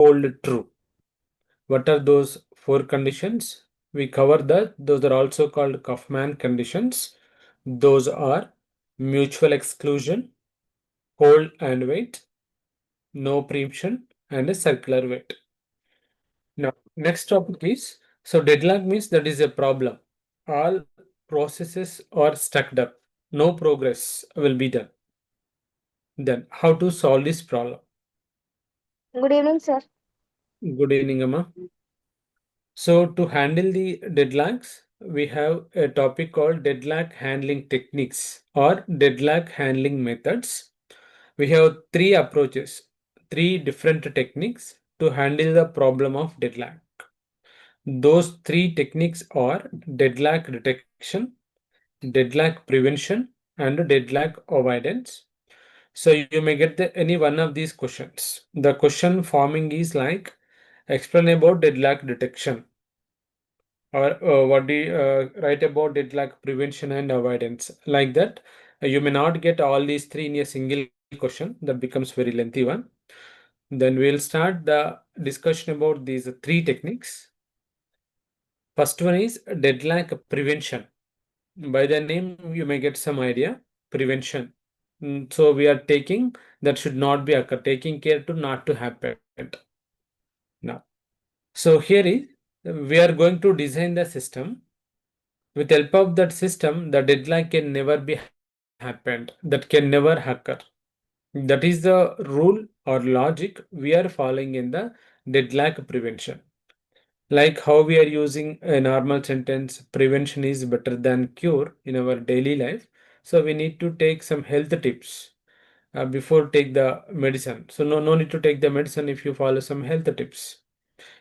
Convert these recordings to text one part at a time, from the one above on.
hold true. What are those four conditions? We covered that. Those are also called Kaufman conditions. Those are mutual exclusion, hold and wait, no preemption, and a circular wait. Now, next topic is, so deadlock means that is a problem. All processes are stuck up. No progress will be done. Then, how to solve this problem? Good evening, sir. Good evening, Amma. So, to handle the deadlocks, we have a topic called deadlock handling techniques or deadlock handling methods. We have three approaches, three different techniques to handle the problem of deadlock. Those three techniques are deadlock detection, deadlock prevention, and deadlock avoidance. So you may get any one of these questions. The question forming is like explain about deadlock detection or what do you write about deadlock prevention and avoidance. Like that, you may not get all these three in a single question. That becomes very lengthy one. Then we'll start the discussion about these three techniques. First one is deadlock prevention. By the name, you may get some idea. Prevention. So we are taking that should not be occur, taking care to not to happen. Now, so here is we are going to design the system. With help of that system, the deadline can never be happened. That can never occur. That is the rule or logic we are following in the deadlock prevention. Like how we are using a normal sentence, prevention is better than cure in our daily life. So we need to take some health tips before take the medicine. So no need to take the medicine if you follow some health tips.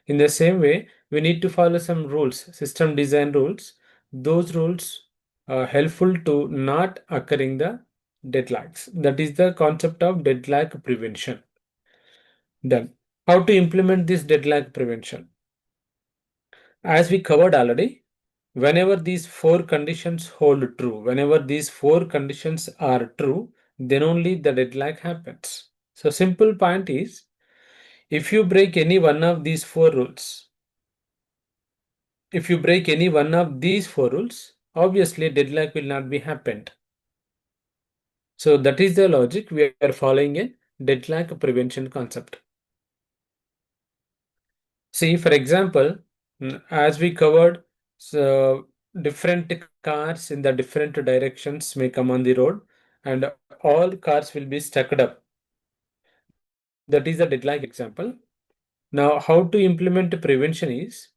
In the same way, we need to follow some rules, system design rules. Those rules are helpful to not occurring the deadlocks. That is the concept of deadlock prevention. Then, how to implement this deadlock prevention? As we covered already, whenever these four conditions hold true, whenever these four conditions are true, then only the deadlock happens. So simple point is, if you break any one of these four rules, if you break any one of these four rules, obviously deadlock will not be happened. So that is the logic we are following in deadlock prevention concept. See, for example, as we covered, so different cars in the different directions may come on the road, and all cars will be stacked up. That is the deadlock example. Now, how to implement prevention is,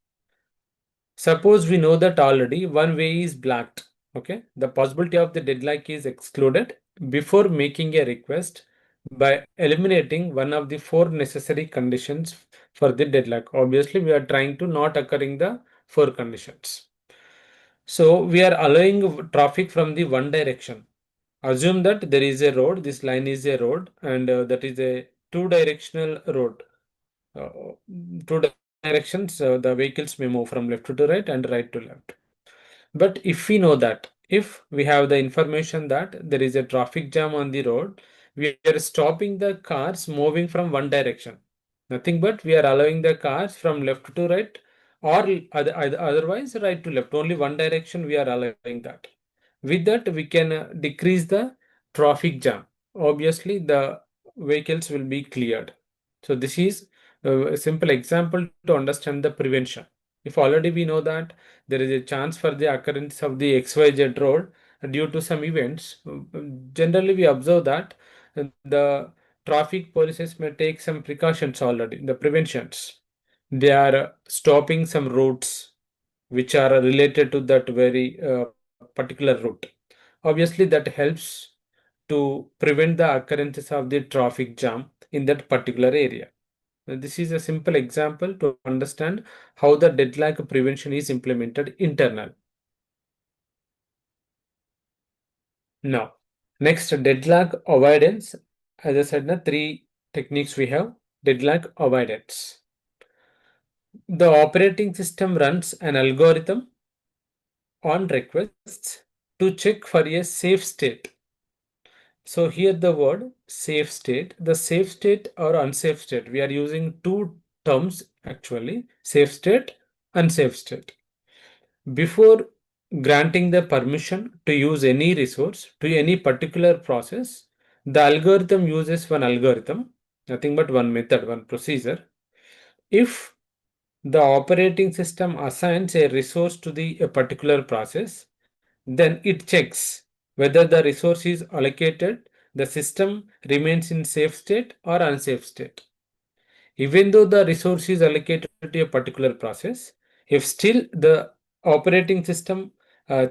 suppose we know that already one way is blocked. Okay, the possibility of the deadlock is excluded before making a request by eliminating one of the four necessary conditions for the deadlock. Obviously, we are trying to not occurring the four conditions. So we are allowing traffic from the one direction. Assume that there is a road, this line is a road, and that is a two-directional road. Uh, Two directions, the vehicles may move from left to right and right to left. But if we know that, if we have the information that there is a traffic jam on the road, we are stopping the cars moving from one direction. Nothing but we are allowing the cars from left to right or otherwise right to left. Only one direction we are allowing that. With that, we can decrease the traffic jam. Obviously, the vehicles will be cleared. So this is a simple example to understand the prevention. If already we know that there is a chance for the occurrence of the XYZ road due to some events, generally we observe that the traffic policies may take some precautions already, the preventions. They are stopping some routes which are related to that very particular route. Obviously, that helps to prevent the occurrences of the traffic jam in that particular area. This is a simple example to understand how the deadlock prevention is implemented internal. Now, next deadlock avoidance. As I said, three techniques we have. Deadlock avoidance. The operating system runs an algorithm on requests to check for a safe state. So here the word safe state, the safe state or unsafe state, we are using two terms actually: safe state, unsafe state. Before granting the permission to use any resource to any particular process, the algorithm uses one algorithm, nothing but one method, one procedure. If the operating system assigns a resource to a particular process, then it checks whether the resource is allocated, the system remains in safe state or unsafe state. Even though the resource is allocated to a particular process, if still the operating system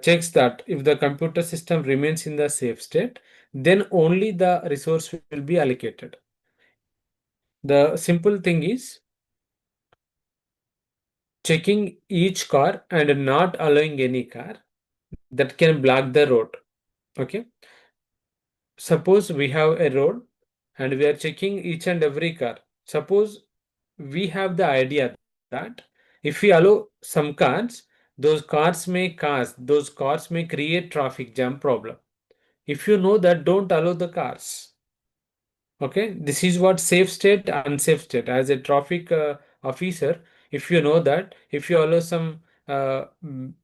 checks that if the computer system remains in the safe state, then only the resource will be allocated. The simple thing is checking each car and not allowing any car that can block the road. Okay. Suppose we have a road and we are checking each and every car. Suppose we have the idea that if we allow some cars, those cars may create traffic jam problem. If you know that, don't allow the cars. Okay, this is what safe state, unsafe state. As a traffic officer, if you know that, if you allow some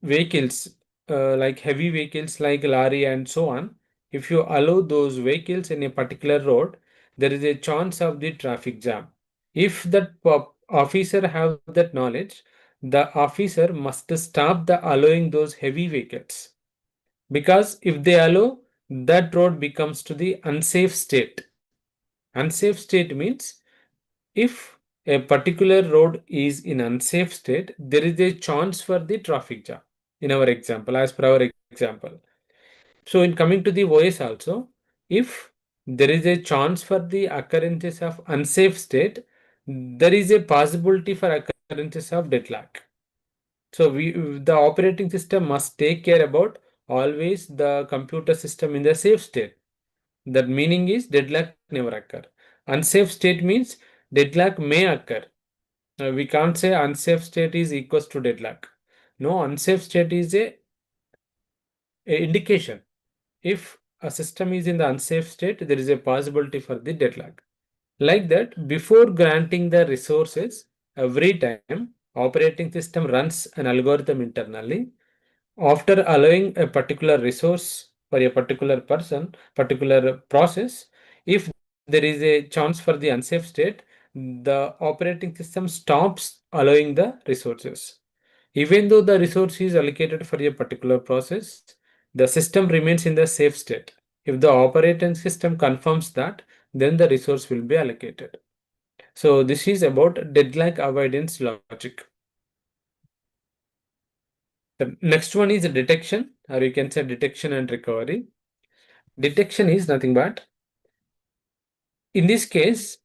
vehicles, like heavy vehicles like lorry and so on, if you allow those vehicles in a particular road, there is a chance of the traffic jam. If that officer have that knowledge, the officer must stop the allowing those heavy vehicles, because if they allow, that road becomes to the unsafe state. Unsafe state means if a particular road is in unsafe state, there is a chance for the traffic jam. In our example, as per our example. So in coming to the OS also, if there is a chance for the occurrences of unsafe state, there is a possibility for occurrences of deadlock. So the operating system must take care about always the computer system in the safe state. That meaning is deadlock never occur. Unsafe state means deadlock may occur. We can't say unsafe state is equals to deadlock. No, unsafe state is a indication. If a system is in the unsafe state, there is a possibility for the deadlock. Like that, before granting the resources, every time operating system runs an algorithm internally. After allowing a particular resource for a particular person, particular process, if there is a chance for the unsafe state, the operating system stops allowing the resources. Even though the resource is allocated for a particular process, the system remains in the safe state. If the operating system confirms that, then the resource will be allocated. So this is about deadlock avoidance logic. The next one is detection, or you can say detection and recovery. Detection is nothing but, in this case,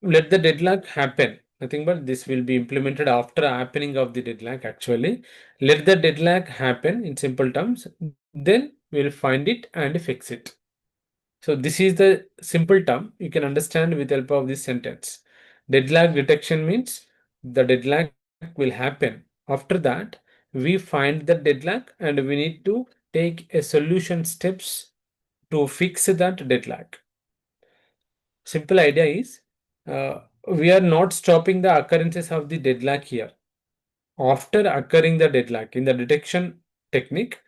let the deadlock happen. Nothing but this will be implemented after happening of the deadlock actually. Let the deadlock happen in simple terms, then we'll find it and fix it. So this is the simple term you can understand with help of this sentence. Deadlock detection means the deadlock will happen. After that, we find the deadlock and we need to take a solution steps to fix that deadlock. Simple idea is we are not stopping the occurrences of the deadlock here. After occurring the deadlock in the detection technique,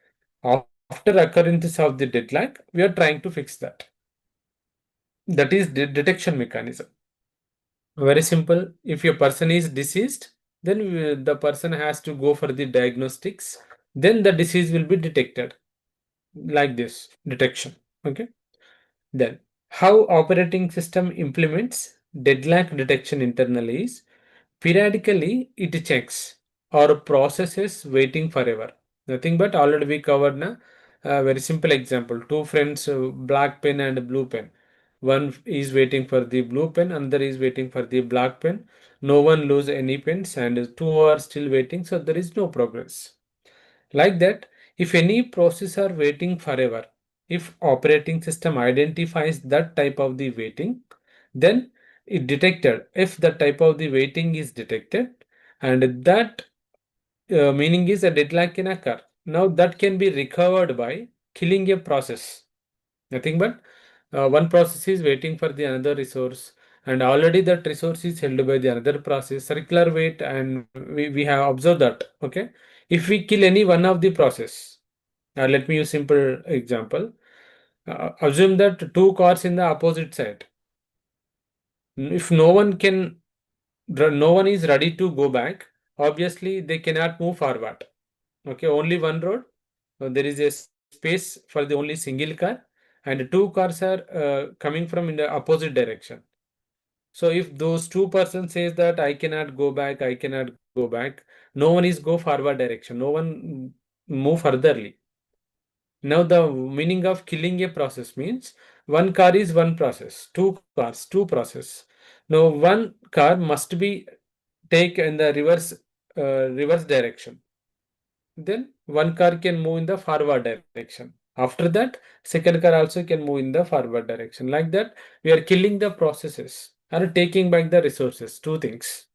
after occurrences of the deadlock, we are trying to fix that. That is the detection mechanism. Very simple. If a person is deceased, then the person has to go for the diagnostics. Then the disease will be detected like this detection. Okay. Then how operating system implements deadlock detection internally is periodically it checks or processes waiting forever. Nothing but already we covered na. Very simple example. Two friends, black pen and blue pen. One is waiting for the blue pen, another is waiting for the black pen. No one lose any pens and two are still waiting, so there is no progress. Like that, if any process are waiting forever, if operating system identifies that type of the waiting, then it detected. If the type of the waiting is detected, and that meaning is a deadlock can occur. Now that can be recovered by killing a process. Nothing but one process is waiting for the another resource. and already that resource is held by the another process, circular wait, and we have observed that. Okay, if we kill any one of the process, let me use simple example. Assume that two cars in the opposite side. If no one is ready to go back, obviously they cannot move forward. Okay, only one road. There is a space for the only single car, and two cars are coming from in the opposite direction. So if those two persons says that I cannot go back, I cannot go back, no one is go forward direction. No one move furtherly. Now the meaning of killing a process means one car is one process, two cars, two process. Now one car must be take in the reverse direction. Then one car can move in the forward direction. After that, second car also can move in the forward direction. Like that, we are killing the processes and taking back the resources. Two things.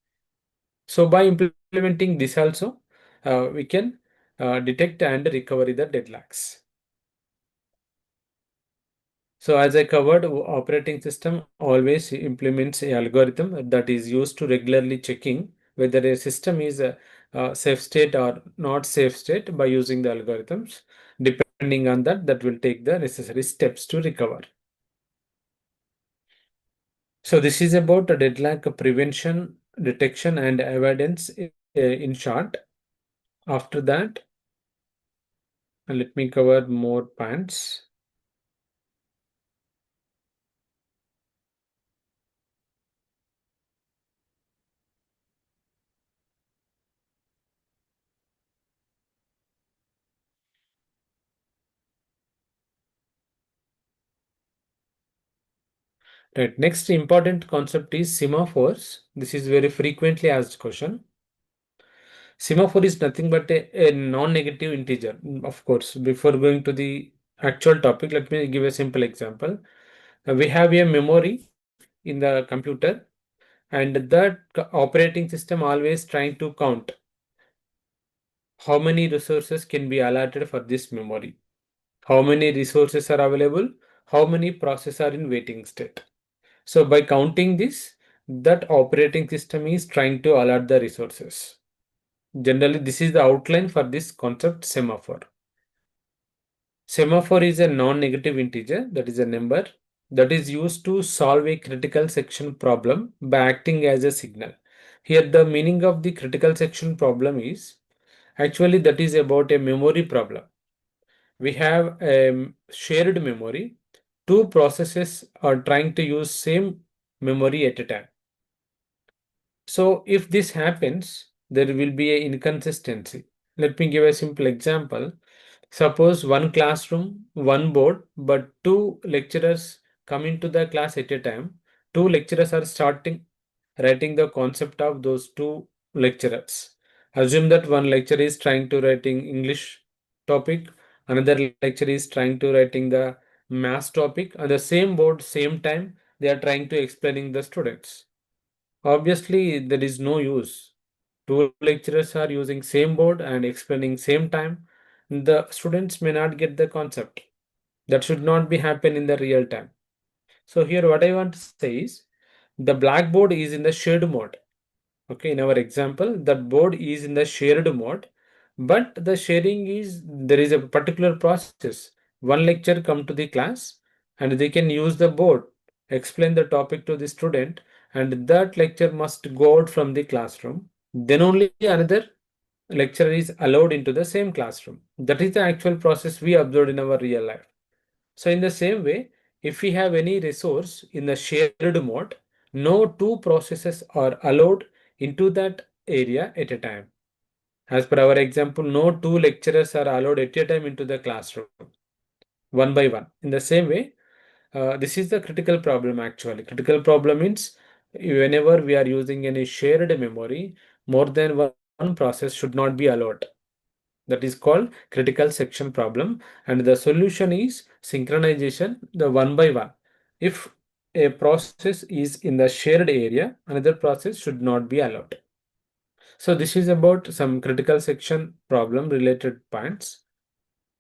So by implementing this also, we can detect and recover the deadlocks. So as I covered, operating system always implements a algorithm that is used to regularly checking whether a system is a safe state or not safe state by using the algorithms. Depending on that, that will take the necessary steps to recover. So this is about the deadlock prevention, detection, and avoidance in short. After that, let me cover more points. Right. Next important concept is semaphores. This is very frequently asked question. Semaphore is nothing but a non-negative integer. Of course, before going to the actual topic, let me give a simple example. We have a memory in the computer, and that operating system always trying to count how many resources can be allotted for this memory, how many resources are available, how many processes are in waiting state. So by counting this, that operating system is trying to allot the resources. Generally, this is the outline for this concept semaphore. Semaphore is a non-negative integer, that is a number, that is used to solve a critical section problem by acting as a signal. Here, the meaning of the critical section problem is actually that is about a memory problem. We have a shared memory. Two processes are trying to use same memory at a time. So if this happens, there will be a inconsistency. Let me give a simple example. Suppose one classroom, one board, but two lecturers come into the class at a time. Two lecturers are starting writing the concept of those two lecturers. Assume that one lecturer is trying to writing English topic, another lecturer is trying to writing the math topic. On the same board, same time, they are trying to explaining the students. Obviously, there is no use. Two lecturers are using same board and explaining same time. The students may not get the concept. That should not be happen in the real time. So here what I want to say is the blackboard is in the shared mode. Okay, in our example, that board is in the shared mode, but the sharing is there is a particular process. One lecture come to the class and they can use the board, explain the topic to the student, and that lecture must go out from the classroom. Then only another lecturer is allowed into the same classroom. That is the actual process we observed in our real life. So in the same way, if we have any resource in the shared mode, no two processes are allowed into that area at a time. As per our example, no two lecturers are allowed at a time into the classroom, one by one. In the same way, this is the critical problem actually. Critical problem means whenever we are using any shared memory, more than one process should not be allowed. That is called critical section problem, and the solution is synchronization the one by one. If a process is in the shared area, another process should not be allowed. So this is about some critical section problem related points.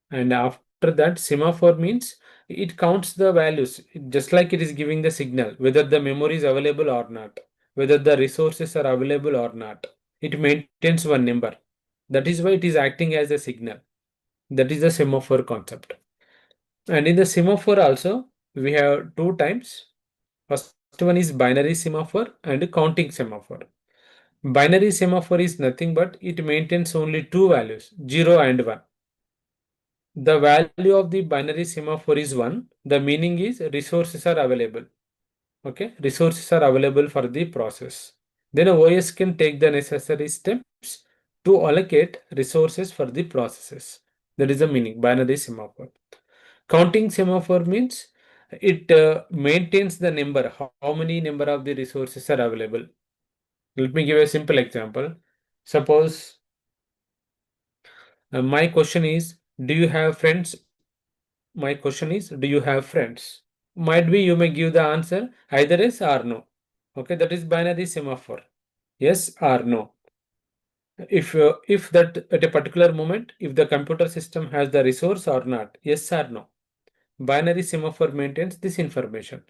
And after that, semaphore means it counts the values just like it is giving the signal whether the memory is available or not, whether the resources are available or not. It maintains one number. That is why it is acting as a signal. That is the semaphore concept. And in the semaphore also, we have two types. First one is binary semaphore and counting semaphore. Binary semaphore is nothing but it maintains only two values, 0 and 1. The value of the binary semaphore is 1. The meaning is resources are available. Okay, resources are available for the process. Then a OS can take the necessary steps to allocate resources for the processes. That is the meaning, binary semaphore. Counting semaphore means it maintains the number, how many number of the resources are available. Let me give a simple example. Suppose my question is, do you have friends? My question is, do you have friends? Might be you may give the answer either yes or no. Okay, that is binary semaphore. Yes or no. If that at a particular moment, if the computer system has the resource or not, yes or no. Binary semaphore maintains this information,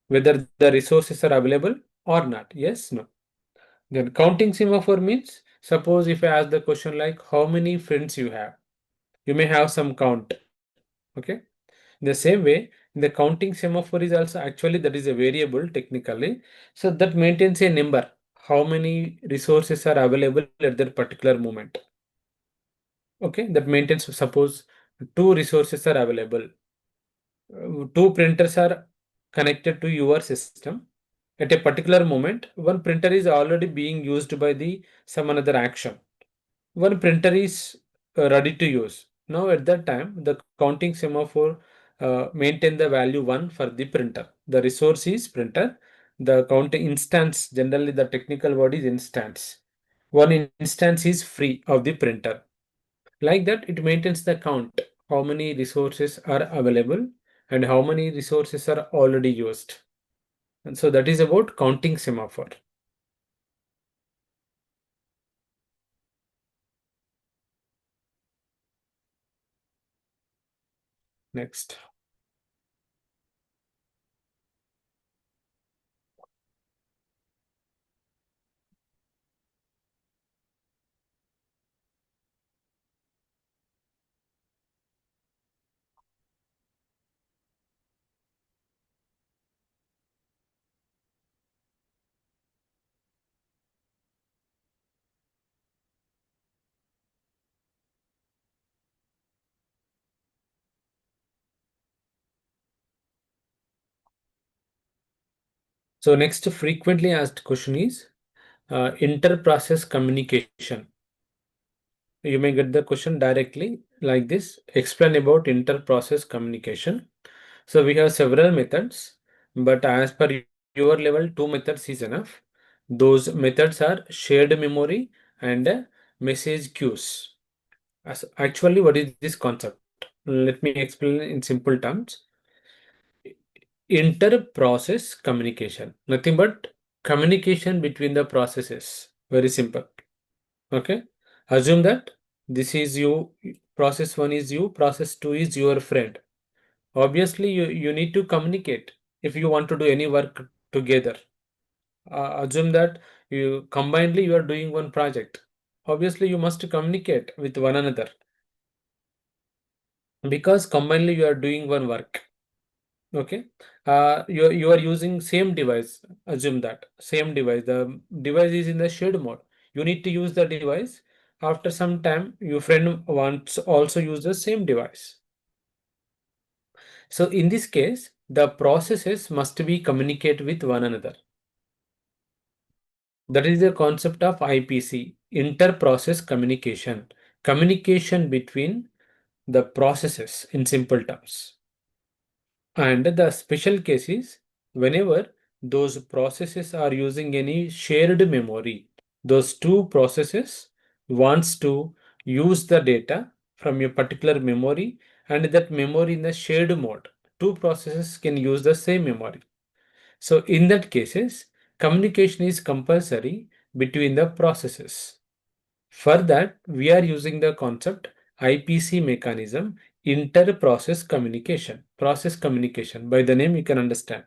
whether the resources are available or not. Yes, no. Then counting semaphore means, suppose if I ask the question like how many friends you have, you may have some count. Okay. In the same way, in the counting semaphore is also actually that is a variable technically. So that maintains a number, how many resources are available at that particular moment. Okay, that maintains, suppose two resources are available. Two printers are connected to your system. At a particular moment, one printer is already being used by the some another action. One printer is ready to use. Now at that time, the counting semaphore maintain the value 1 for the printer. The resource is printer. The counting instance, generally the technical word is instance. One instance is free of the printer. Like that, it maintains the count, how many resources are available and how many resources are already used. And so that is about counting semaphore. Next. So next frequently asked question is inter-process communication. You may get the question directly like this. Explain about inter-process communication. So we have several methods, but as per your level, two methods is enough. Those methods are shared memory and message queues. Actually, what is this concept? Let me explain in simple terms. Inter-process communication, nothing but communication between the processes. Very simple. Okay. Assume that this is you, process one is you, process two is your friend. Obviously, you need to communicate if you want to do any work together. Assume that you combinedly you are doing one project. Obviously, you must communicate with one another because combinedly you are doing one work. Okay. You are using same device. Assume that same device. The device is in the shared mode. You need to use the device. After some time, your friend wants also use the same device. So in this case, the processes must be communicate with one another. That is the concept of IPC, inter-process communication. Communication between the processes in simple terms. And the special case is whenever those processes are using any shared memory, those two processes wants to use the data from a particular memory and that memory in the shared mode. Two processes can use the same memory. So in that cases, communication is compulsory between the processes. For that, we are using the concept IPC mechanism, inter-process communication. Process communication. By the name, you can understand.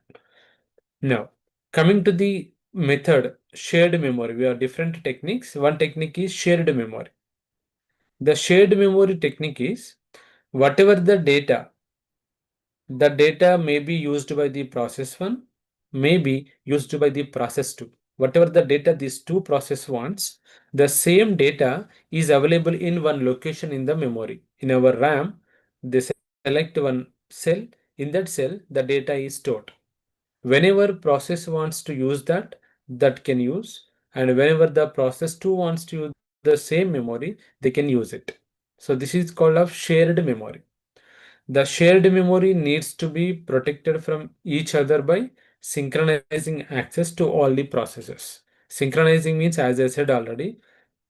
Now, coming to the method, shared memory. We have different techniques. One technique is shared memory. The shared memory technique is whatever the data may be used by the process 1, may be used by the process 2. Whatever the data these two process wants, the same data is available in one location in the memory. In our RAM, they select one cell. In that cell, the data is stored. Whenever process wants to use that, that can use, and whenever the process 2 wants to use the same memory, they can use it. So this is called of shared memory. The shared memory needs to be protected from each other by synchronizing access to all the processes. Synchronizing means, as I said already,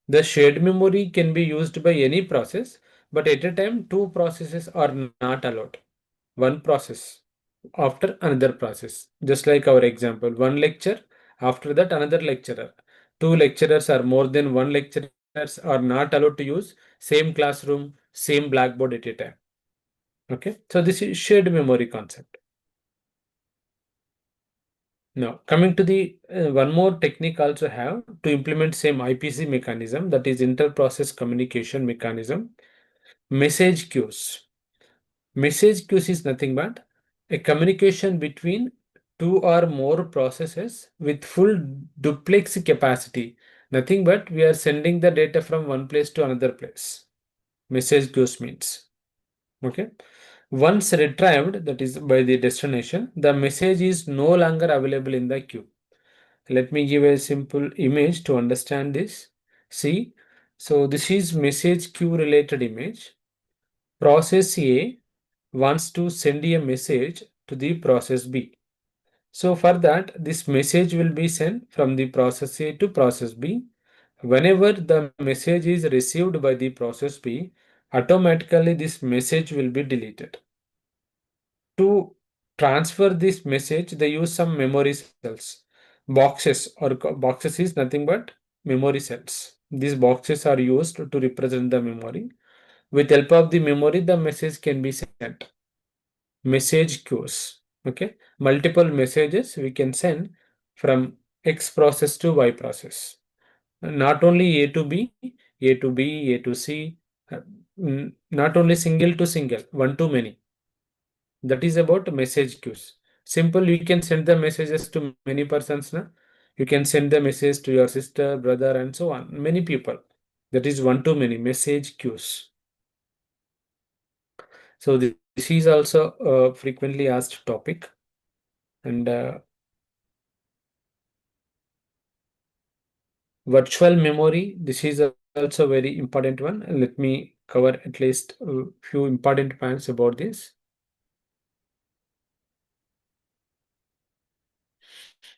the shared memory can be used by any process, but at a time, two processes are not allowed. One process after another process. Just like our example, one lecture, after that another lecturer. Two lecturers or more than one lecturers are not allowed to use same classroom, same blackboard at a time. Okay, so this is shared memory concept. Now, coming to the one more technique also have to implement same IPC mechanism, that is inter-process communication mechanism, message queues. Message queues is nothing but a communication between two or more processes with full duplex capacity. Nothing but we are sending the data from one place to another place. Message queues means. Okay. Once retrieved, that is by the destination, the message is no longer available in the queue. Let me give a simple image to understand this. See, so this is message queue related image. Process A wants to send a message to the process B. So for that, this message will be sent from the process A to process B. Whenever the message is received by the process B, automatically this message will be deleted. To transfer this message, they use some memory cells. Boxes is nothing but memory cells. These boxes are used to represent the memory. With help of the memory, the message can be sent. Message queues. Okay, multiple messages we can send from X process to Y process. Not only A to B, A to B, A to C, not only single to single, one to many. That is about message queues. Simple, you can send the messages to many persons. Na? You can send the message to your sister, brother, and so on. Many people. That is one to many message queues. So this is also a frequently asked topic. And virtual memory, this is also very important one. Let me cover at least a few important points about this.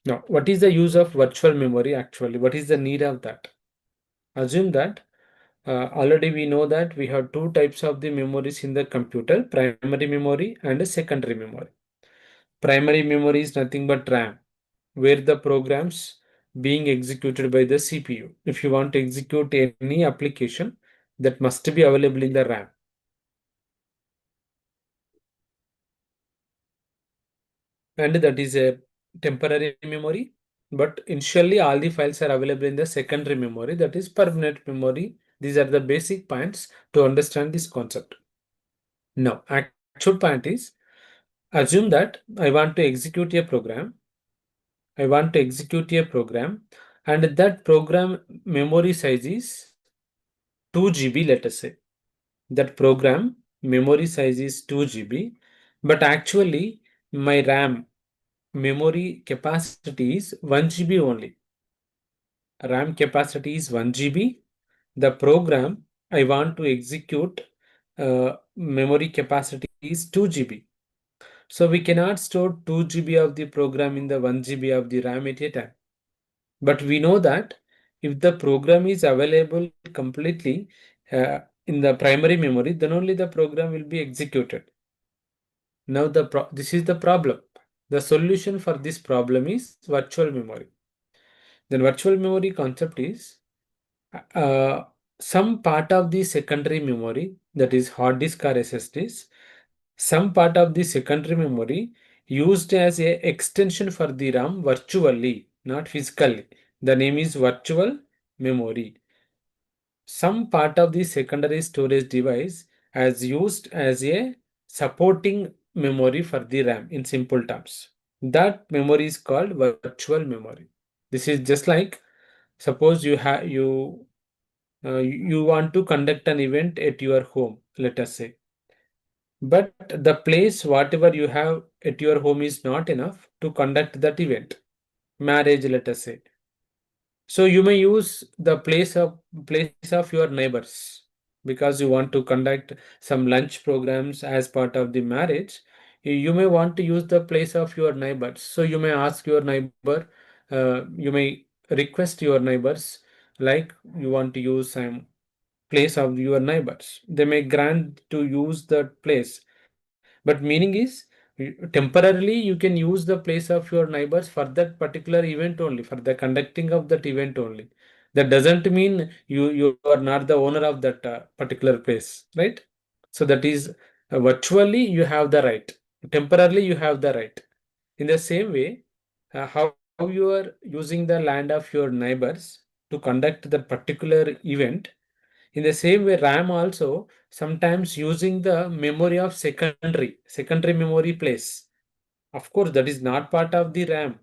Now, what is the use of virtual memory actually? What is the need of that? Assume that already we know that we have two types of the memories in the computer, primary memory and a secondary memory. Primary memory is nothing but RAM, where the programs being executed by the CPU. If you want to execute any application, that must be available in the RAM. And that is a temporary memory. But initially, all the files are available in the secondary memory, that is permanent memory. These are the basic points to understand this concept. Now, actual point is assume that I want to execute a program. I want to execute a program, and that program memory size is 2 GB, let us say. That program memory size is 2 GB, but actually my RAM memory capacity is 1 GB only. RAM capacity is 1 GB. The program I want to execute memory capacity is 2 GB. So we cannot store 2 GB of the program in the 1 GB of the RAM at a time. But we know that if the program is available completely in the primary memory, then only the program will be executed. Now this is the problem. The solution for this problem is virtual memory. Then virtual memory concept is uh, some part of the secondary memory, that is hard disk or SSDs, some part of the secondary memory used as a extension for the RAM virtually, not physically. The name is virtual memory. Some part of the secondary storage device as used as a supporting memory for the RAM in simple terms. That memory is called virtual memory. This is just like, suppose you want to conduct an event at your home, let us say, but the place whatever you have at your home is not enough to conduct that event, marriage, let us say. So you may use the place of your neighbors because you want to conduct some lunch programs as part of the marriage. You may want to use the place of your neighbors. So you may ask your neighbor, you may request your neighbors, like you want to use some place of your neighbors. They may grant to use that place. But meaning is, temporarily you can use the place of your neighbors for that particular event only, for the conducting of that event only. That doesn't mean you are not the owner of that particular place, right? So that is, virtually you have the right. Temporarily you have the right. In the same way, how you are using the land of your neighbors to conduct that particular event, in the same way, RAM also sometimes using the memory of secondary memory place. Of course, that is not part of the RAM.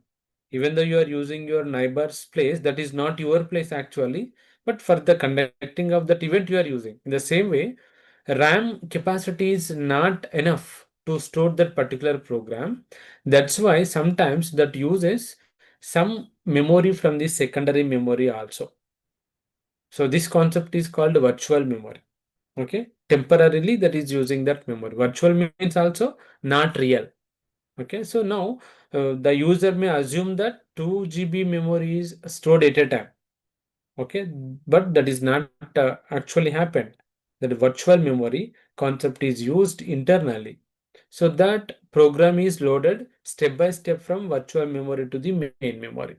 Even though you are using your neighbor's place, that is not your place actually, but for the conducting of that event you are using. In the same way, RAM capacity is not enough to store that particular program. That's why sometimes that uses some memory from the secondary memory also. So this concept is called virtual memory. Okay, temporarily that is using that memory. Virtual means also not real. Okay, so now the user may assume that 2 GB memory is stored at a time. Okay, but that is not actually happened. That virtual memory concept is used internally. So that program is loaded step by step from virtual memory to the main memory.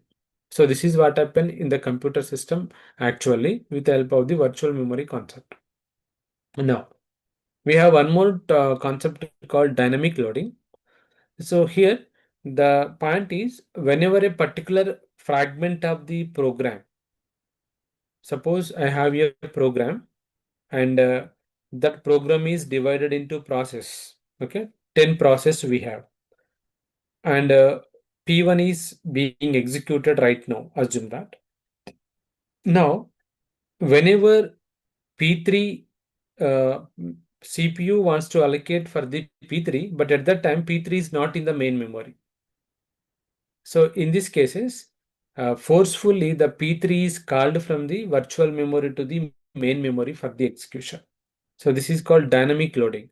So this is what happened in the computer system actually with the help of the virtual memory concept. Now, we have one more concept called dynamic loading. So here the point is, whenever a particular fragment of the program, suppose I have a program and that program is divided into process. Okay, 10 process we have, and P1 is being executed right now. Assume that. Now, whenever P3 CPU wants to allocate for the P3, but at that time P3 is not in the main memory. So in these cases, forcefully the P3 is called from the virtual memory to the main memory for the execution. So this is called dynamic loading.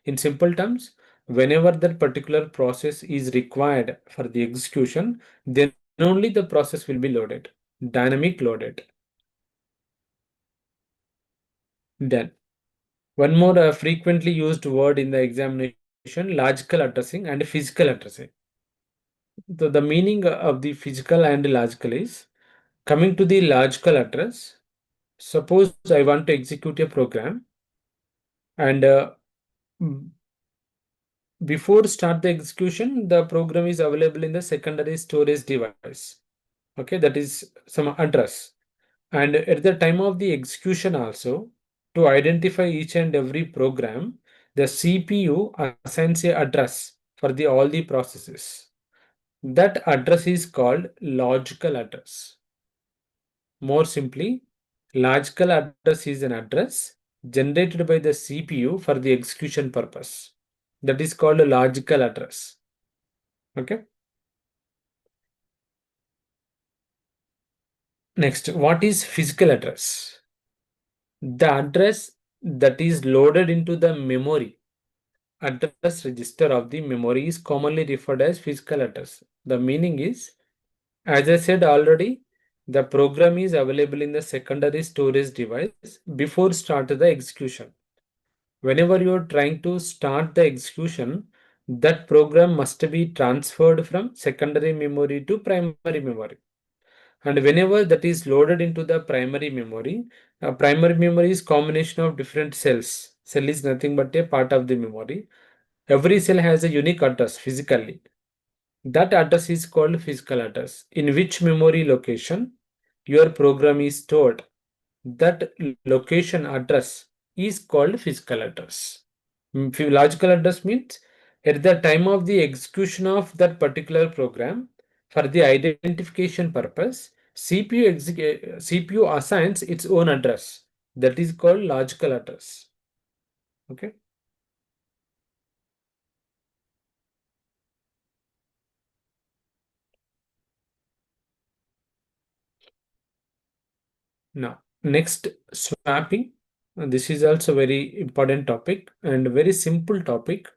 In simple terms, whenever that particular process is required for the execution, then only the process will be loaded. Dynamic loaded. Then one more frequently used word in the examination, logical addressing and physical addressing. The meaning of the physical and logical is, coming to the logical address. Suppose I want to execute a program and before start the execution, the program is available in the secondary storage device. Okay, that is some address. And at the time of the execution also, to identify each and every program, the CPU assigns a address for the all the processes. That address is called logical address. More simply, logical address is an address generated by the CPU for the execution purpose. That is called a logical address. Okay. Next, what is physical address? The address that is loaded into the memory address register of the memory is commonly referred as physical address. The meaning is, as I said already, the program is available in the secondary storage device before start the execution. Whenever you are trying to start the execution, that program must be transferred from secondary memory to primary memory. And whenever that is loaded into the primary memory is combination of different cells. Cell is nothing but a part of the memory. Every cell has a unique address physically. That address is called physical address. In which memory location your program is stored, that location address is called physical address. Logical address means at the time of the execution of that particular program, for the identification purpose, CPU assigns its own address. That is called logical address. Okay. Now, next, swapping. This is also very important topic and very simple topic.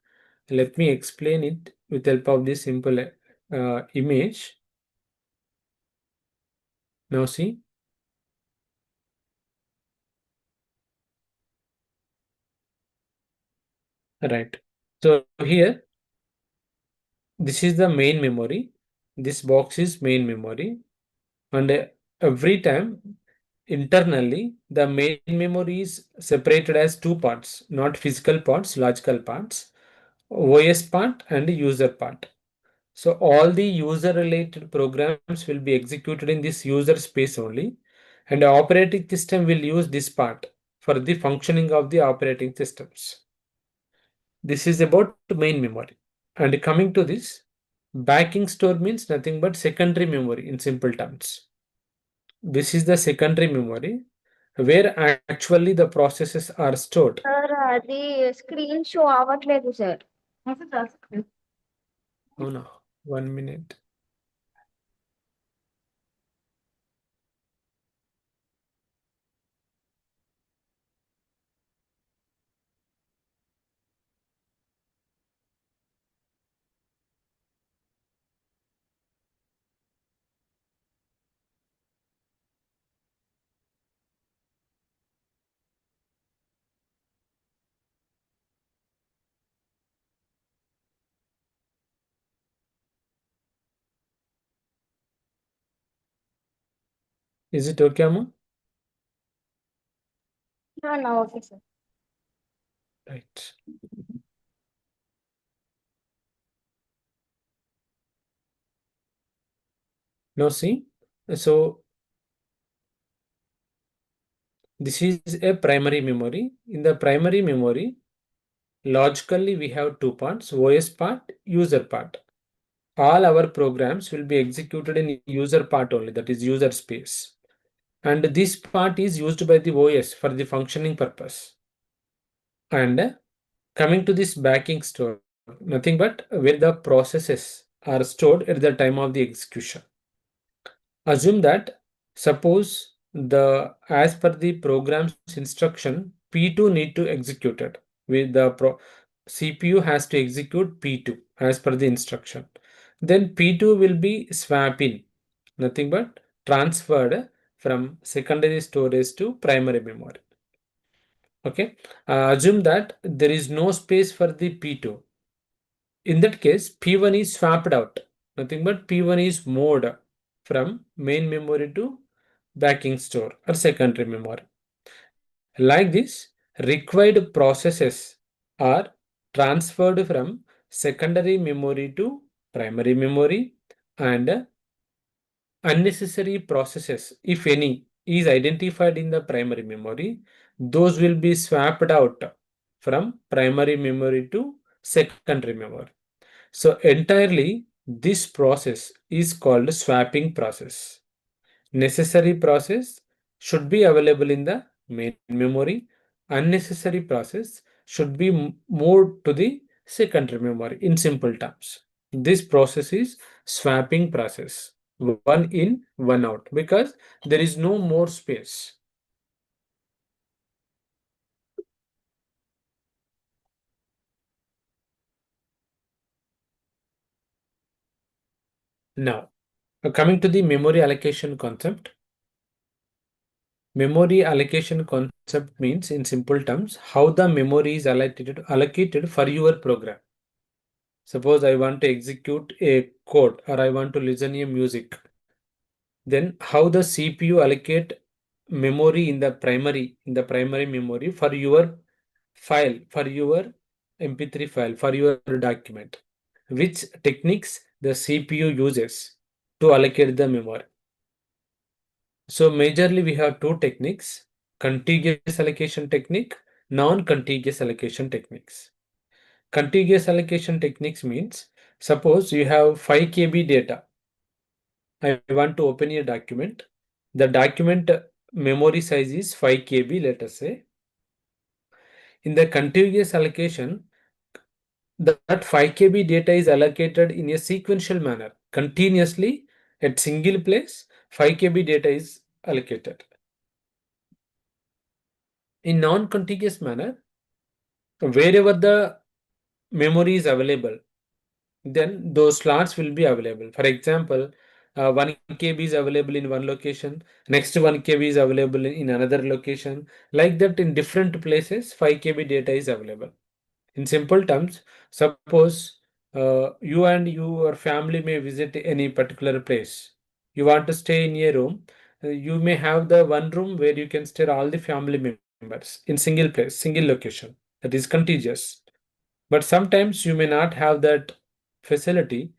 Let me explain it with help of this simple image. Now see, right. So here, this is the main memory. This box is main memory. And every time internally, the main memory is separated as two parts, not physical parts, logical parts, OS part and user part. So all the user related programs will be executed in this user space only, and the operating system will use this part for the functioning of the operating systems. This is about main memory. And coming to this, backing store means nothing but secondary memory in simple terms. This is the secondary memory where actually the processes are stored. Sir అది screen show అవ్వట్లేదు sir. Oh no, 1 minute. Is it okay, Amma? Okay sir. Right. Now see, so this is a primary memory. In the primary memory, logically we have two parts, OS part, user part. All our programs will be executed in user part only, that is user space. And this part is used by the OS for the functioning purpose. And coming to this backing store, nothing but where the processes are stored at the time of the execution. Assume that suppose the as per the program's instruction, P2 need to execute it with the CPU has to execute P2 as per the instruction. Then P2 will be swapping, nothing but transferred from secondary storage to primary memory. Okay. Assume that there is no space for the P2. In that case, P1 is swapped out. Nothing but P1 is moved from main memory to backing store or secondary memory. Like this, required processes are transferred from secondary memory to primary memory, and unnecessary processes, if any, is identified in the primary memory, those will be swapped out from primary memory to secondary memory. So entirely this process is called swapping process. Necessary process should be available in the main memory. Unnecessary process should be moved to the secondary memory in simple terms. This process is swapping process. One in, one out, because there is no more space. Now, coming to the memory allocation concept. Memory allocation concept means, in simple terms, how the memory is allocated for your program. Suppose I want to execute a code or I want to listen a music. Then how the CPU allocate memory in the primary memory for your file, for your MP3 file, for your document. Which techniques the CPU uses to allocate the memory. So majorly we have two techniques: contiguous allocation technique, non-contiguous allocation techniques. Contiguous allocation techniques means, suppose you have 5 KB data. I want to open a document. The document memory size is 5 KB, let us say. In the contiguous allocation, that 5 KB data is allocated in a sequential manner. Continuously at single place, 5 KB data is allocated. In non-contiguous manner, wherever the memory is available, then those slots will be available. For example, 1 KB is available in one location, next 1 KB is available in another location. Like that, in different places, 5 KB data is available. In simple terms, suppose you and your family may visit any particular place. You want to stay in a room. You may have the one room where you can stay all the family members in single place, single location. That is contiguous. But sometimes you may not have that facility.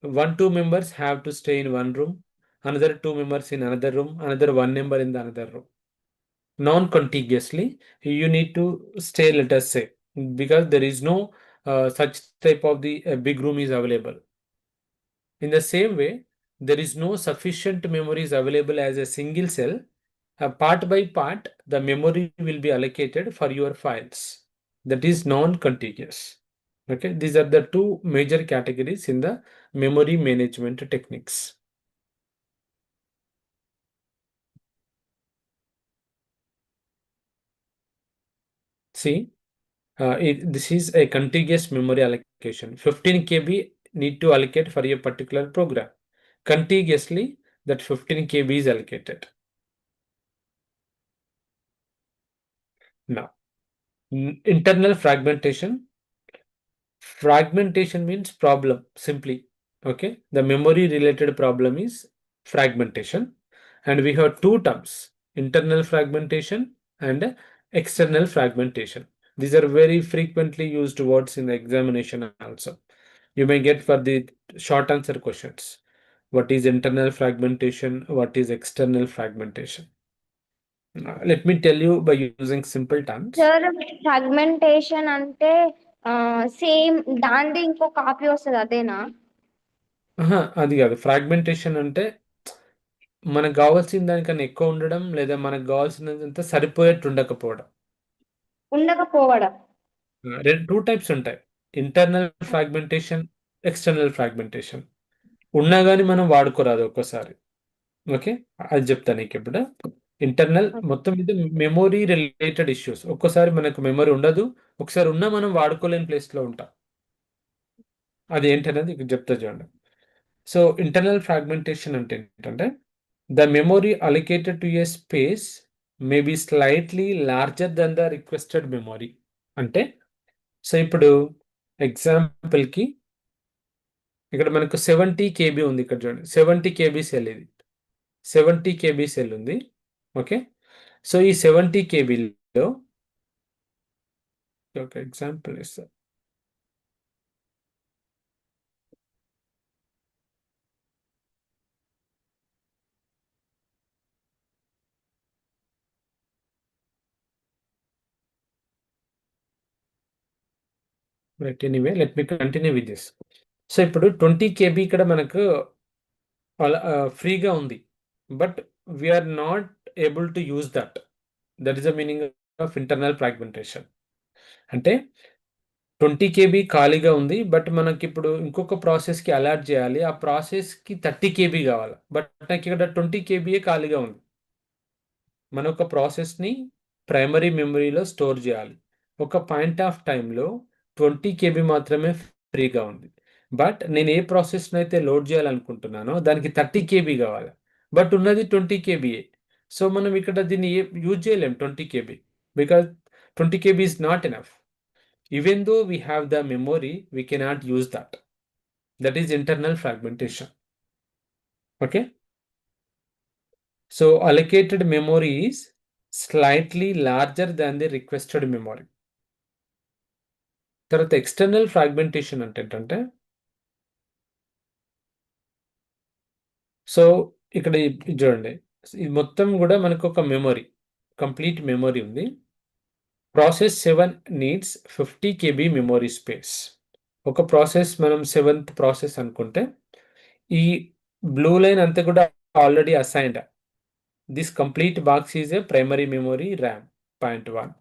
One, two members have to stay in one room, another two members in another room, another one member in the another room. Non-contiguously, you need to stay, let us say, because there is no such type of the big room is available. In the same way, there is no sufficient memories available as a single cell. Part by part, the memory will be allocated for your files. That is non-contiguous. Okay, these are the two major categories in the memory management techniques. See, this is a contiguous memory allocation. 15 KB need to allocate for a particular program. Contiguously, that 15 KB is allocated. Now, internal fragmentation. Fragmentation means problem, simply. Okay, the memory related problem is fragmentation. And we have two terms: internal fragmentation and external fragmentation. These are very frequently used words in the examination also. You may get for the short answer questions. What is internal fragmentation? What is external fragmentation? Let me tell you by using simple terms. Sir fragmentation అంటే same దాంది ఇంకో copy వస్తుంది అదేనా? అది కాదు. Fragmentation అంటే మనకు కావాల్సిన దానికన్నా ఎక్కువ ఉండడం, లేదా మనకు కావాల్సినంత సరిపోయేట్టు ఉండకపోవడం. ఉండకపోవడం. టూ టైప్స్ ఉంటాయి: ఇంటర్నల్ ఫ్రాగ్మెంటేషన్, ఎక్స్టర్నల్ ఫ్రాగ్మెంటేషన్. ఉన్నా కానీ మనం వాడుకోరాదు ఒక్కోసారి. ఓకే, అది చెప్తాను నీకు ఇప్పుడు. ఇంటర్నల్ మొత్తం ఇది మెమొరీ రిలేటెడ్ ఇష్యూస్. ఒక్కోసారి మనకు మెమరీ ఉండదు, ఒకసారి ఉన్నా మనం వాడుకోలేని ప్లేస్లో ఉంటాం. అది ఏంటనేది ఇక్కడ చెప్తా చూడండి. సో ఇంటర్నల్ ఫ్రాగ్మెంటేషన్ అంటే ఏంటంటే, the memory అలికేటెడ్ to A space may be slightly larger than the requested memory. అంటే సో ఇప్పుడు ఎగ్జాంపుల్కి ఇక్కడ మనకు 70 KB ఉంది. ఇక్కడ చూడండి, 70 KB సెల్ ఇది. 70 KB సెల్ ఉంది. ఓకే, సో ఈ 70 KBలో ఒక ఎగ్జాంపుల్ ఇస్తాను. Right, anyway let me continue with this. So ఇప్పుడు 20 KB ఇక్కడ మనకు ఫ్రీగా ఉంది, but we're not able to use that. That is the meaning of internal fragmentation. అంటే 20 KB ఖాళీగా ఉంది, బట్ మనకి ఇప్పుడు ఇంకొక ప్రాసెస్కి అలాట్ చేయాలి. ఆ ప్రాసెస్కి 30 KB కావాలి, బట్ నాకు ఇక్కడ 20 KBయే ఖాళీగా ఉంది. మన ఒక ప్రాసెస్ని ప్రైమరీ మెమరీలో స్టోర్ చేయాలి. ఒక పాయింట్ ఆఫ్ టైంలో 20 KB మాత్రమే ఫ్రీగా ఉంది, బట్ నేను ఏ ప్రాసెస్ని అయితే లోడ్ చేయాలనుకుంటున్నానో దానికి 30 KB కావాలి, బట్ ఉన్నది 20 KBయే. సో మనం ఇక్కడ దీన్ని యూజ్ చేయలేం 20 KB, because 20 KB is not enough. Even though we have the memory, we cannot use that. That is internal fragmentation. Okay. So allocated memory is slightly larger than the requested memory. తర్వాత external fragmentation అంటే ఏంటంటే, so ఇక్కడ ఇది చూడండి, ఇది మొత్తం కూడా మనకు ఒక మెమరీ, కంప్లీట్ మెమరీ ఉంది. Process 7 needs 50 KB memory space. ఒక ప్రాసెస్ మనం 7th ప్రాసెస్ అనుకుంటే, ఈ బ్లూ లైన్ అంతా కూడా already assigned. This complete box is a primary memory RAM point 1.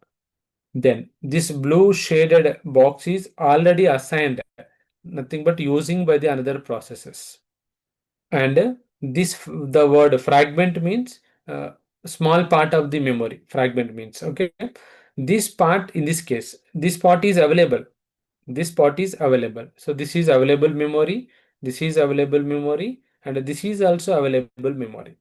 Then this blue shaded box is already assigned, nothing but using by the another processes. And this, the word fragment means small part of the memory. Fragment means, okay, this part, in this case, this part is available. This part is available. So this is available memory. This is available memory, and this is also available memory.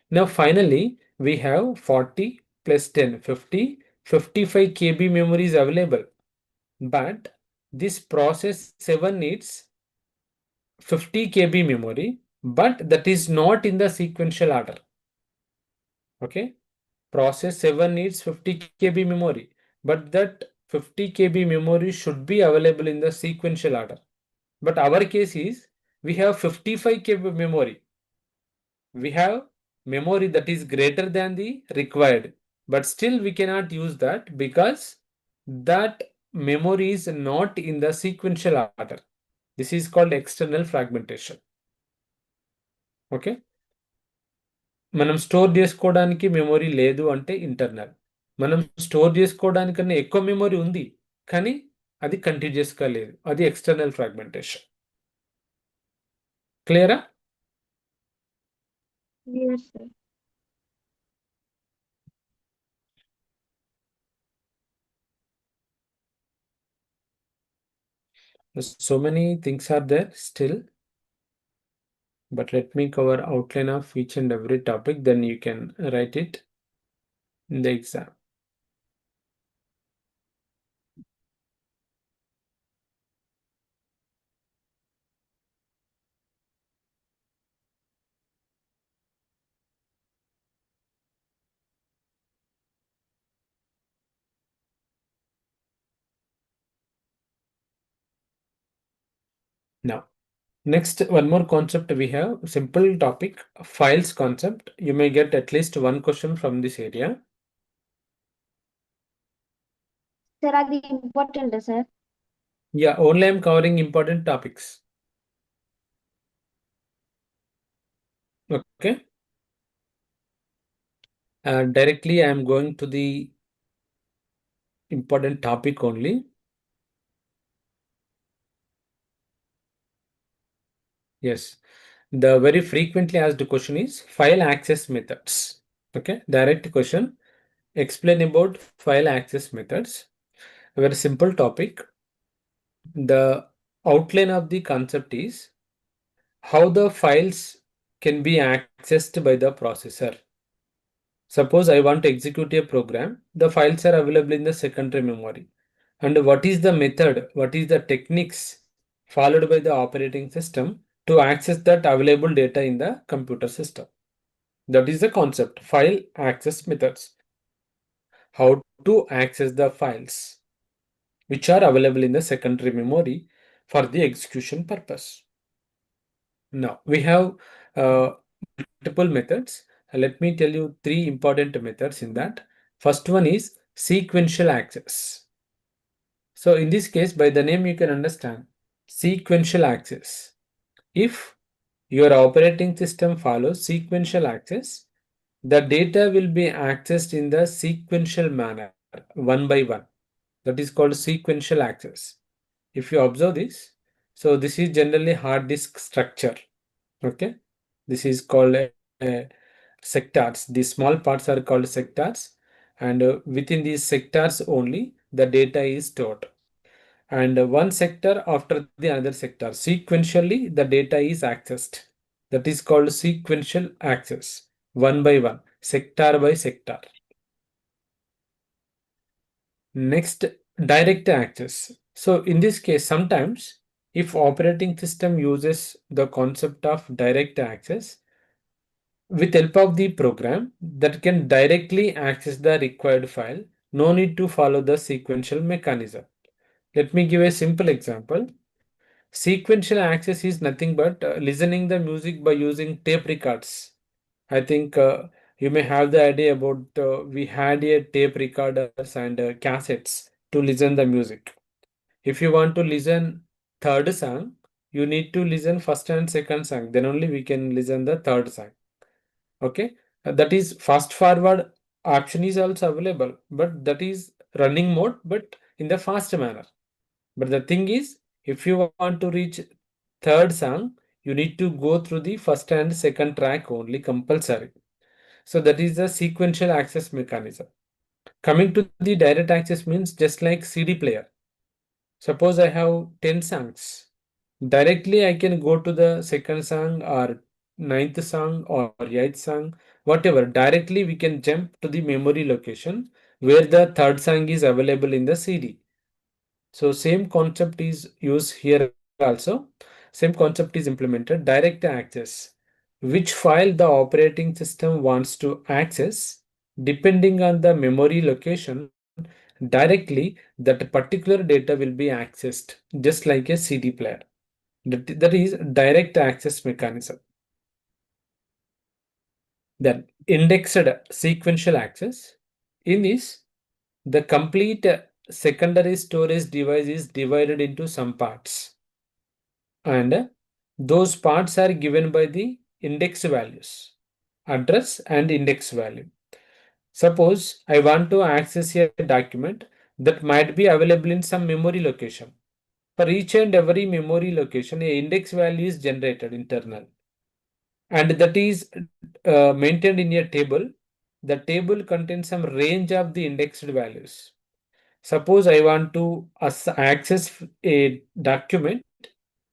Now finally we have 40 plus 10, 50, 55 KB memory is available. But this process 7 needs 50 KB memory, but that is not in the sequential order. Okay, process 7 needs 50 KB memory, but that 50 KB memory should be available in the sequential order. But our case is we have 55 KB memory. We have memory that is greater than the required, but still we cannot use that because that memory is not in the sequential order. This is called external fragmentation. Okay, మనం store చేసుకోవడానికి memory లేదు అంటే internal. మనం store చేసుకోవడానికన్నా ఎక్కువ memory ఉంది కానీ అది కంటిన్యూస్గా లేదు, అది ఎక్స్టర్నల్ ఫ్రాగ్మెంటేషన్. క్లియరా? Yes, sir. So many things are there still, but let me cover outline of each and every topic, then you can write it in the exam. Now, next, one more concept we have, simple topic, files concept. You may get at least one question from this area. Sir, అది important sir. Yeah, only I'm covering important topics. Okay. Directly I am going to the important topic only. Yes. The very frequently asked question is file access methods. Okay. Direct question. Explain about file access methods. A very simple topic. The outline of the concept is how the files can be accessed by the processor. Suppose I want to execute a program, the files are available in the secondary memory. And what is the method, what is the techniques followed by the operating system to access that available data in the computer system? That is the concept, file access methods. How to access the files which are available in the secondary memory for the execution purpose. Now, we have multiple methods. Let me tell you 3 important methods in that. First one is sequential access. So in this case, by the name you can understand sequential access. If your operating system follows sequential access, the data will be accessed in the sequential manner, one by one. That is called sequential access. If you observe this, so this is generally hard disk structure. Okay, this is called sectors. These small parts are called sectors, and within these sectors only the data is stored. And one sector after the other sector, sequentially the data is accessed. That is called sequential access, one by one, sector by sector. Next, direct access. So in this case, sometimes if operating system uses the concept of direct access, with help of the program that can directly access the required file. No need to follow the sequential mechanism. Let me give a simple example. Sequential access is nothing but listening the music by using tape records. I think you may have the idea about we had a tape recorders and cassettes to listen the music. If you want to listen third song, you need to listen first and second song. Then only we can listen the third song. Okay, that is fast forward option is also available, but that is running mode, but in the fast manner. But the thing is, if you want to reach third song, you need to go through the first and second track only compulsory. So that is the sequential access mechanism. Coming to the direct access means just like CD player. Suppose I have 10 songs. Directly I can go to the second song or ninth song or eighth song, whatever. Directly we can jump to the memory location where the third song is available in the CD. So same concept is used here also. Same concept is implemented. Direct access. Which file the operating system wants to access, depending on the memory location, directly that particular data will be accessed, just like a CD player. That is direct access mechanism. Then indexed sequential access. In this, the complete secondary storage device is divided into some parts, and those parts are given by the index values, address and index value. Suppose I want to access a document that might be available in some memory location. For each and every memory location, a index value is generated internal, and that is maintained in a table. The table contains some range of the indexed values. Suppose I want to access a document.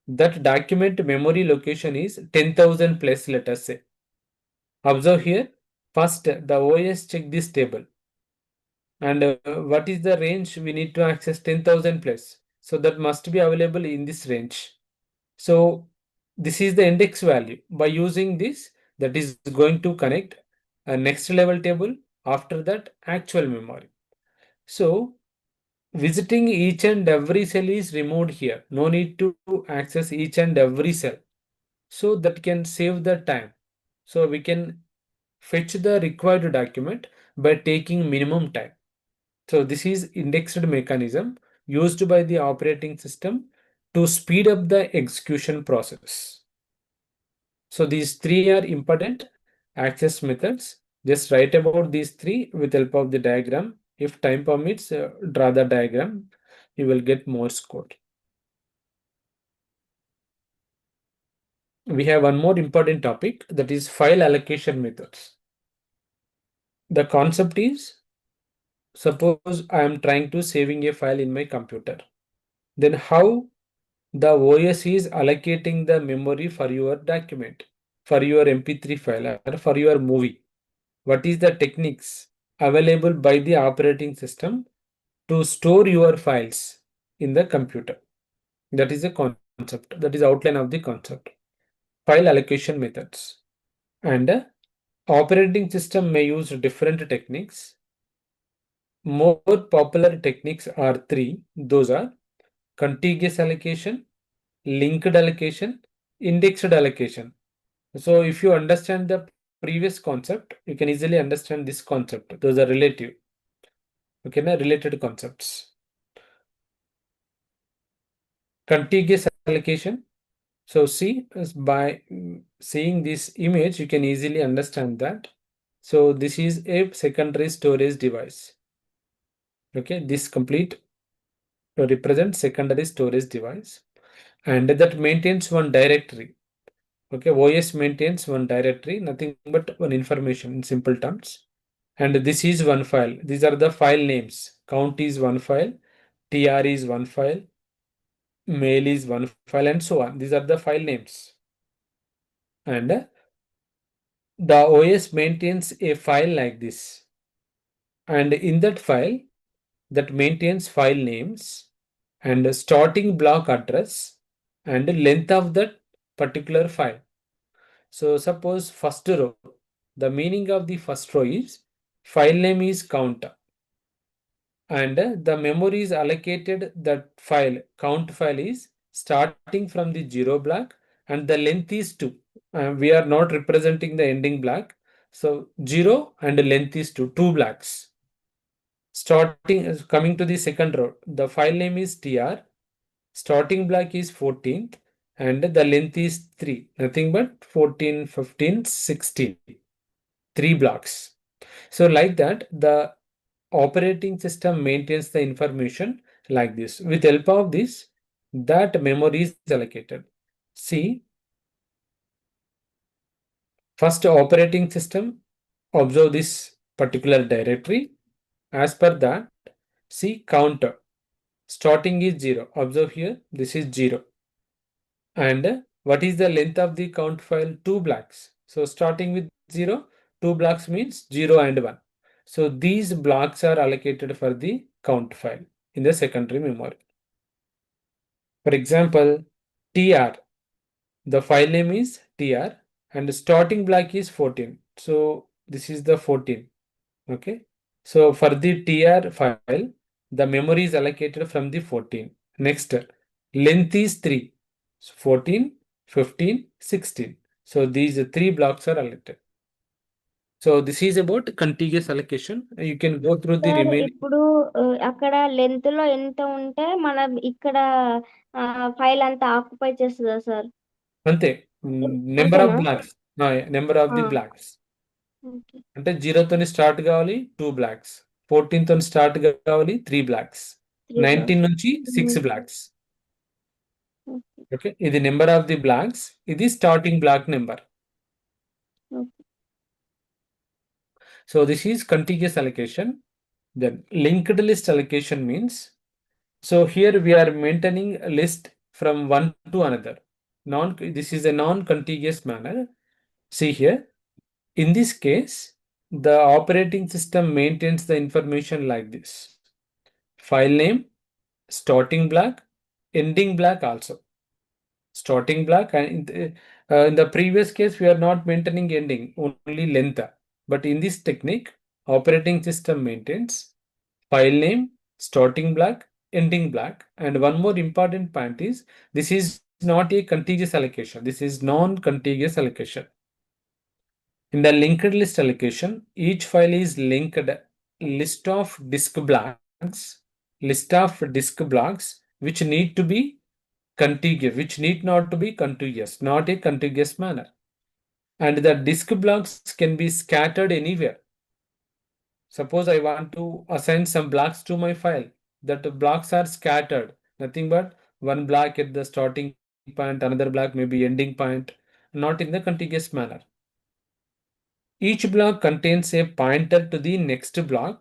That document memory location is 10,000 plus, let us say. Observe here. First, the OS check this table. And what is the range we need to access? 10,000 plus. So that must be available in this range. So this is the index value. By using this, that is going to connect a next level table. After that, actual memory. So visiting each and every cell is removed here. No need to access each and every cell. So that can save the time. So we can fetch the required document by taking minimum time. So this is indexed mechanism used by the operating system to speed up the execution process. So these three are important access methods. Just write about these three with help of the diagram. If time permits, draw the diagram. You will get more score. We have one more important topic, that is file allocation methods. The concept is, suppose I am trying to saving a file in my computer. Then how the OS is allocating the memory for your document, for your MP3 file or for your movie. What is the techniques available by the operating system to store your files in the computer? That is a concept. That is outline of the concept. File allocation methods. And operating system may use different techniques. More popular techniques are three. Those are contiguous allocation, linked allocation, indexed allocation. So if you understand the previous concept, you can easily understand this concept. Those are relative. Okay, na related concepts. Contiguous allocation. So see, by seeing this image, you can easily understand that. So this is a secondary storage device. Okay, this complete represents secondary storage device, and that maintains one directory. Okay, OS maintains one directory, nothing but one information in simple terms. And this is one file. These are the file names. Count is one file, tr is one file, mail is one file, and so on. These are the file names. And the OS maintains a file like this. And in that file, that maintains file names and starting block address and length of that particular file. So suppose first row. The meaning of the first row is file name is count, and the memory is allocated that file count file is starting from the 0 block, and the length is 2. We are not representing the ending block, so 0 and length is 2 blocks. Starting coming to the second row, the file name is tr, starting block is 14th, and the length is 3, nothing but 14, 15, 16, 3 blocks. So like that, the operating system maintains the information like this. With help of this, that memory is allocated. See, first operating system observe this particular directory. As per that, see counter. Starting is 0. Observe here, this is 0. And what is the length of the count file? 2 blocks. So starting with 0, 2 blocks means 0 and 1. So these blocks are allocated for the count file in the secondary memory. For example, tr, the file name is tr and starting block is 14. So this is the 14. Okay. So for the tr file, the memory is allocated from the 14. Next, length is 3. So 14, 15, 16. So these 3 blocks are allocated. So this is about contiguous allocation. You can go through the sir remaining. ఇప్పుడు అక్కడ length లో ఎంత ఉంటే మనం ఇక్కడ file అంతా occupy చేస్తుందా sir? అంతే. నెంబర్ ఆఫ్ అంతేనా? Blocks. Number of the blocks. Okay. అంటే 0 తోని స్టార్ట్ కావాలి 2 బ్లాక్స్, 14 తోని స్టార్ట్ కావాలి 3 బ్లాక్స్, 3 బ్లాక్స్. 19 నుంచి 6 బ్లాక్స్. ఓకే, ఇది నెంబర్ ఆఫ్ ది బ్లాక్స్, ఇది starting block number. So this is contiguous allocation. Then linked list allocation means, so here we are maintaining a list from one to another. This is a non-contiguous manner. See here, in this case, the operating system maintains the information like this: file name, starting block, ending block also. Starting block, and in the previous case, we are not maintaining ending, only length. But in this technique, operating system maintains file name, starting block, ending block. And one more important point is, this is not a contiguous allocation. This is non-contiguous allocation. In the linked list allocation, each file is linked list of disk blocks which need to be contiguous, which need not to be contiguous, not a contiguous manner. And the disk blocks can be scattered anywhere. Suppose I want to assign some blocks to my file. That blocks are scattered. Nothing but one block at the starting point, another block maybe ending point, not in the contiguous manner. Each block contains a pointer to the next block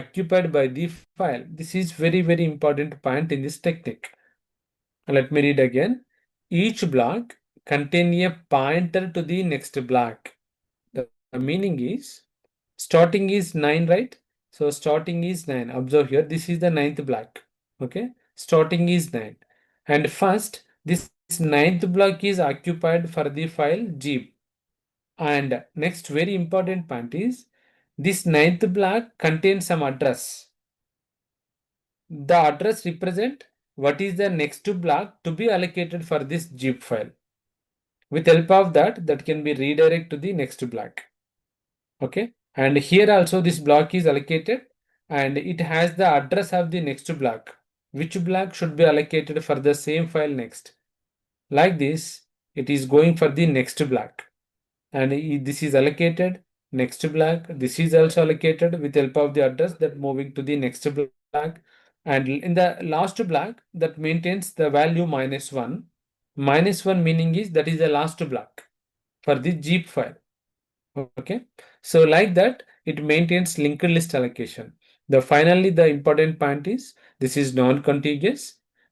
occupied by the file. This is very, very important point in this technique. Let me read again. Each block contains a pointer to the next block. The meaning is, starting is 9, right? So starting is 9. Observe here, this is the 9th block. Okay, starting is 9. And first, this 9th block is occupied for the file zip. And next very important point is, this 9th block contains some address. The address represent what is the next block to be allocated for this zip file. With help of that can be redirect to the next block. Okay, and here also this block is allocated and it has the address of the next block. Which block should be allocated for the same file next? Like this, it is going for the next block. And this is allocated, next block, this is also allocated with help of the address that moving to the next block. And in the last block, that maintains the value -1. -1 meaning is that is the last block for the zip file. Okay, so like that, it maintains linked list allocation. Finally, the important point is, this is non-contiguous.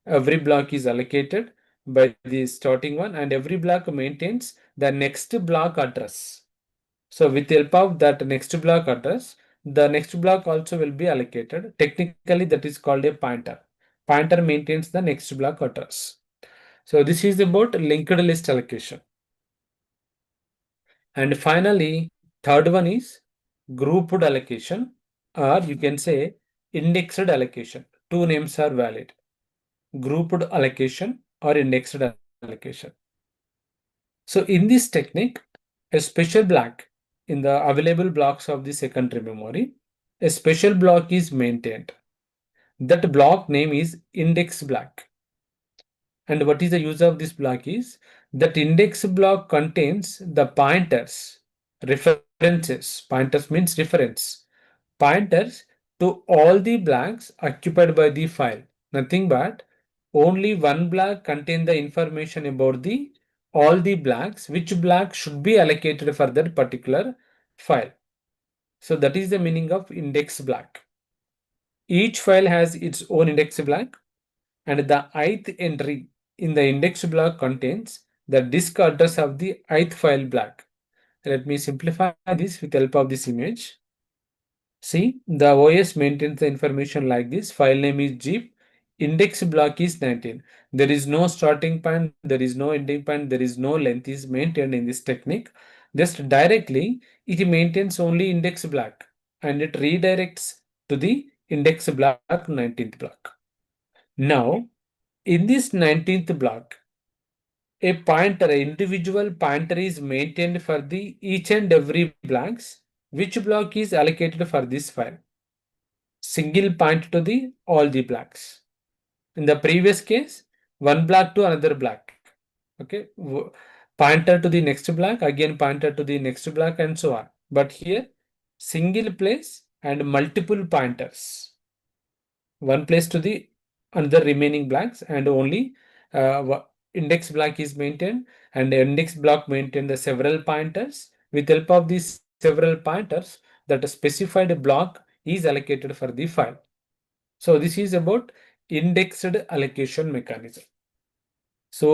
Every block is allocated by the starting one, and every block maintains the next block address. So with the help of that next block address, the next block also will be allocated. Technically, that is called a pointer. Pointer maintains the next block address. So this is about linked list allocation. And finally, Third one is grouped allocation, or you can say indexed allocation. Two names are valid: grouped allocation or indexed allocation. So in this technique, a special block in the available blocks of the secondary memory, a special block is maintained. That block name is index block. And what is the use of this block is that index block contains the pointers, references. Pointers means reference. Pointers to all the blanks occupied by the file. Nothing but only one block contain the information about the all the blocks, which block should be allocated for that particular file. So that is the meaning of index block. Each file has its own index block, and the ith entry in the index block contains the disk address of the ith file block. Let me simplify this with the help of this image. See, the OS maintains the information like this. File name is zip. Index block is 19. There is no starting point, there is no ending point, there is no length is maintained in this technique. Just directly, it maintains only index block and it redirects to the index block 19th block. Now, in this 19th block, a pointer, an individual pointer is maintained for the each and every blocks, which block is allocated for this file. Single point to the all the blocks. In the previous case, one block to another block. Okay, pointer to the next block, again pointer to the next block, and so on. But here, single place and multiple pointers. One place to the another remaining blocks, and only index block is maintained, and the index block maintain the several pointers. With help of these several pointers, that a specified block is allocated for the file. So this is about indexed allocation mechanism. So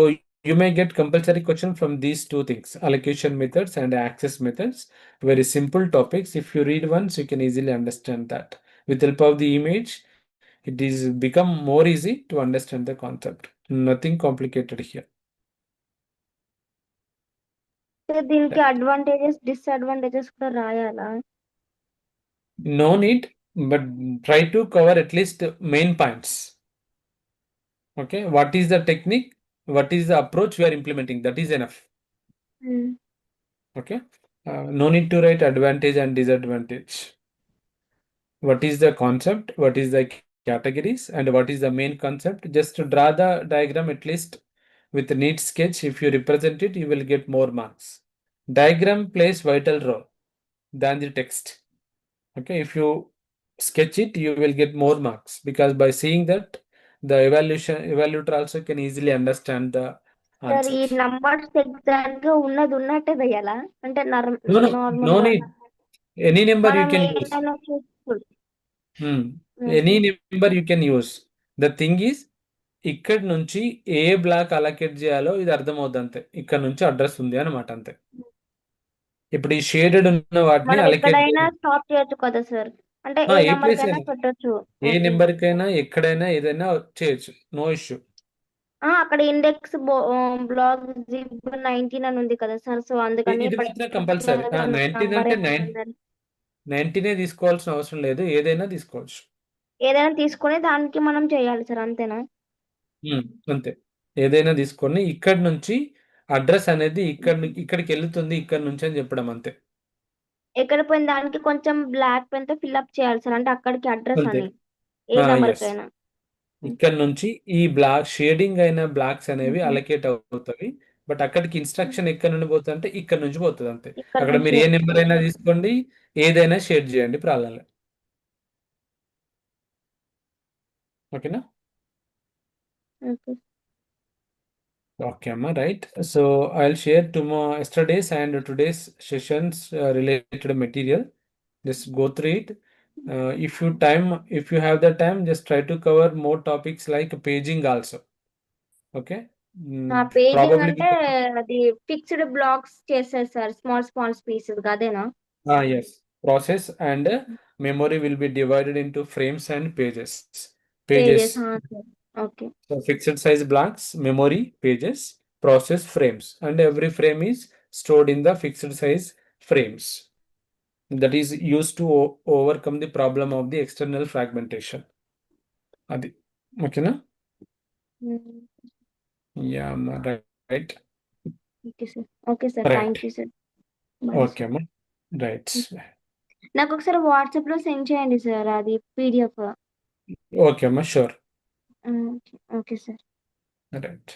you may get compulsory question from these two things: allocation methods and access methods. Very simple topics. If you read once, you can easily understand that. With help of the image, it is become more easy to understand the concept. Nothing complicated here. దీనికి advantages disadvantages కూడా రాయాలా? No need, but try to cover at least main points. Okay, what is the technique? What is the approach we are implementing? That is enough. Okay, no need to write advantage and disadvantage. What is the concept? What is the categories? And what is the main concept? Just to draw the diagram at least with a neat sketch. If you represent it, you will get more marks. Diagram plays vital role than the text. Okay, if you sketch it, you will get more marks, because by seeing that, the evaluator also can easily understand the sir ఈ answers. Numbers exact గా ఉన్నది ఉన్నట్టే వేయాలా? అంటే No, no, normal no గా need. Any number you మనం can use. ఏదైనా చూసుకోవచ్చు. Any number you can use. The thing is, ఇక్కడ నుంచి ఏ బ్లాక్ అలొకేట్ చేయాలో ఇది అర్థమవుద్ది అంతే. ఇక్కడ నుంచి అడ్రస్ ఉంది అనమాట అంతే. ఇప్పుడు ఈ షేడెడ్ ఉన్న వాటిని మనం అలొకేట్ ఎక్కడైనా స్టాప్ చేయొచ్చు కదా సార్? అంటే ఏ ఏ నంబర్ ప్లేస్ కైనా అయినా, పెట్టొచ్చు. ఏ నెంబర్ కైనా ఎక్కడైనా ఏదైనా చేయొచ్చు. No issue. అక్కడ ఇండెక్స్ బ్లాగ్ జిప్ 19 అని ఉంది కదా సార్. సో అందుకని ఇది మాత్రం కంపల్సరీ. పర్టికులర్ 19 నంబర్ అంటే 19 తీసుకోవాల్సిన అవసరం లేదు, ఏదైనా తీసుకోవచ్చు. ఏదైనా తీసుకొని దానికి మనం చేయాలి సార్, అంతేనా? అంతే, ఏదైనా తీసుకొని ఇక్కడ నుంచి అడ్రస్ అనేది ఇక్కడికి వెళ్తుంది ఇక్కడ నుంచి అని చెప్పడం అంతే. ఎక్కడ పోయిన దానికి కొంచెం బ్లాక్ పెన్ తో ఫిల్అప్ చేయాలి సార్, అంటే అక్కడికి అడ్రస్ అంతే. అని ఏ నెంబర్ ఎస్, కైనా. ఇక్కడ నుంచి ఈ బ్లాక్ షేడింగ్ అయిన బ్లాక్స్ అనేవి అలొకేట్ అవుతాయి. బట్ అక్కడికి ఇన్స్ట్రక్షన్ ఎక్కడ నుండి పోతుంది అంటే ఇక్కడ నుంచి పోతుంది అంతే. ఇక్కడ అక్కడ నుంచి మీరు ఏ నెంబర్ అయినా తీసుకోండి, ఏదైనా షేర్ చేయండి, ప్రాబ్లం లేదు. ఓకేనా? Okay, Amma, right. So I'll share tomorrow, yesterday's and today's sessions related material. Just go through it. If you have the time, just try to cover more topics like paging also. Okay. Paging Probably అంటే అది fixed blocks చేస్తారు sir, small small pieces అదేనా? yes. Process and memory will be divided into frames and pages. Pages. Okay. So fixed size blocks, memory, pages, process, frames, and every frame is stored in the fixed size frames. that is used to overcome the problem of the external fragmentation. అది ఓకేనా? Yeah అమ్మా, right. Okay sir, right. Thank you sir. Bye okay sir. అమ్మా, right. నాకు ఒకసారి వాట్సాప్లో send చేయండి sir అది PDF. Okay అమ్మా, షూర్. Okay sir. రైట్.